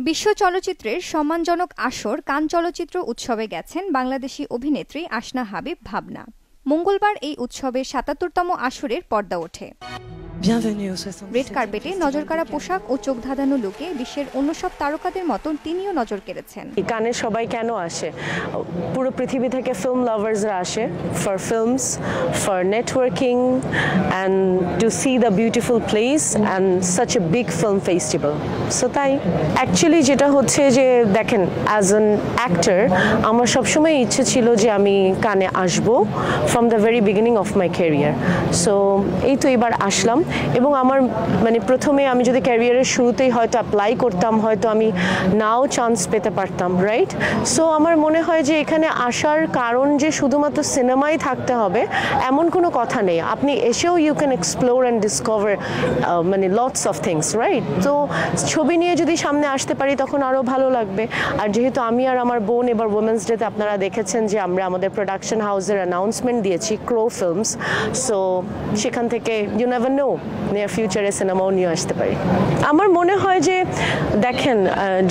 বিশ্ব চলচ্চিত্রের সম্মানজনক আসর কান চলচ্চিত্র উৎসবে গেছেন বাংলাদেশি অভিনেত্রী আসনা হাবিব ভাবনা। মঙ্গলবার এই উৎসবের ৭৭তম আসরের পর্দা ওঠে। রেড কার্পেটে নজরকাড়া পোশাক ও চোখ ধাঁধানো লুকে বিশ্বের অন্য সব তারকাদের মতন তিনিও নজর কেড়েছেন। কানে সবাই কেন আসে? পুরো পৃথিবী থেকে ফিল্ম লাভার্সরা আসে for films, for networking and to see the beautiful place and such a big film festival. So তাই অ্যাকচুয়ালি যেটা হচ্ছে যে দেখেন, অ্যাজ অ্যান অ্যাক্টর আমার সবসময় ইচ্ছে ছিল যে আমি কানে আসবো from the very beginning of my career. So এই তো এবার আসলাম এবং আমার মানে প্রথমে আমি যদি ক্যারিয়ারের শুরুতেই হয়তো অ্যাপ্লাই করতাম, হয়তো আমি নাও চান্স পেতে পারতাম, রাইট? সো আমার মনে হয় যে এখানে আসার কারণ যে শুধুমাত্র সিনেমাই থাকতে হবে এমন কোনো কথা নেই। আপনি এসেও you can explore and discover মানে লটস অফ থিংস, রাইট? তো ছবি নিয়ে যদি সামনে আসতে পারি তখন আরও ভালো লাগবে। আর যেহেতু আমি আর আমার বোন এবার উইমেন্স ডেতে আপনারা দেখেছেন যে আমরা আমাদের প্রোডাকশন হাউসের অ্যানাউন্সমেন্ট দিয়েছি, ক্রো ফিল্মস। সো সেখান থেকে ইউ নেভার নো, নিয়ার ফিউচারে সিনেমাও নিয়ে আসতে পারি। আমার মনে হয় যে দেখেন,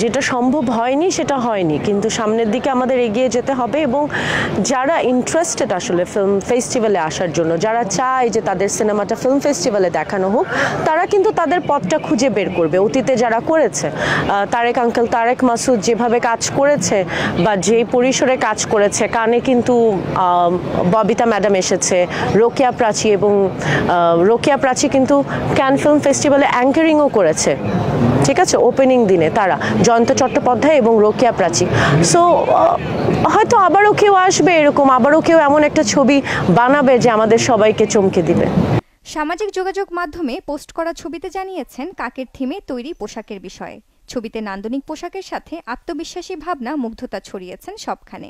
যেটা সম্ভব হয়নি সেটা হয়নি, কিন্তু সামনের দিকে আমাদের এগিয়ে যেতে হবে এবং যারা ইন্টারেস্টেড আসলে ফিল্ম ফেস্টিভ্যালে আসার জন্য, যারা চায় যে তাদের সিনেমাটা ফিল্ম ফেস্টিভ্যালে দেখানো হোক, তারা কিন্তু তাদের পথটা খুঁজে বের করবে। অতীতে যারা করেছে, তারেক মাসুদ যেভাবে কাজ করেছে বা যে পরিসরে কাজ করেছে, কানে কিন্তু ববিতা ম্যাডাম এসেছে, রোকেয়া প্রাচী, এবং রোকেয়া প্রাচী কিন্তু ক্যান ফিল্ম ফেস্টিভ্যালে অ্যাঙ্কারিংও করেছে, ঠিক আছে, ওপেনিং দিনে তারা, জয়ন্ত চট্টোপাধ্যায় এবং রোকেয়া প্রাচী। সো হয়তো আবারও কেউ আসবে এরকম, আবারও কেউ এমন একটা ছবি বানাবে যে আমাদের সবাইকে চমকে দিবে। সামাজিক যোগাযোগ মাধ্যমে পোস্ট করা ছবিতে জানিয়েছেন কাকের থিমে তৈরি পোশাকের বিষয়ে। ছবিতে নান্দনিক পোশাকের সাথে আত্মবিশ্বাসী ভাবনা মুগ্ধতা ছড়িয়েছেন সবখানে।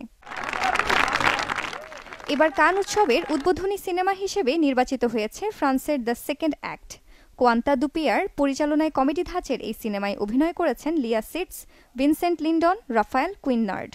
এবার কান উৎসবের উদ্বোধনী সিনেমা হিসেবে নির্বাচিত হয়েছে ফ্রান্সের দ্য সেকেন্ড অ্যাক্ট। কোয়ান্তা দুপিয়ার পরিচালনায় কমেডি ধাঁচের এই সিনেমায় অভিনয় করেছেন লিয়া সিটস, ভিনসেন্ট লিন্ডন, রাফায়েল কুইননার্ড।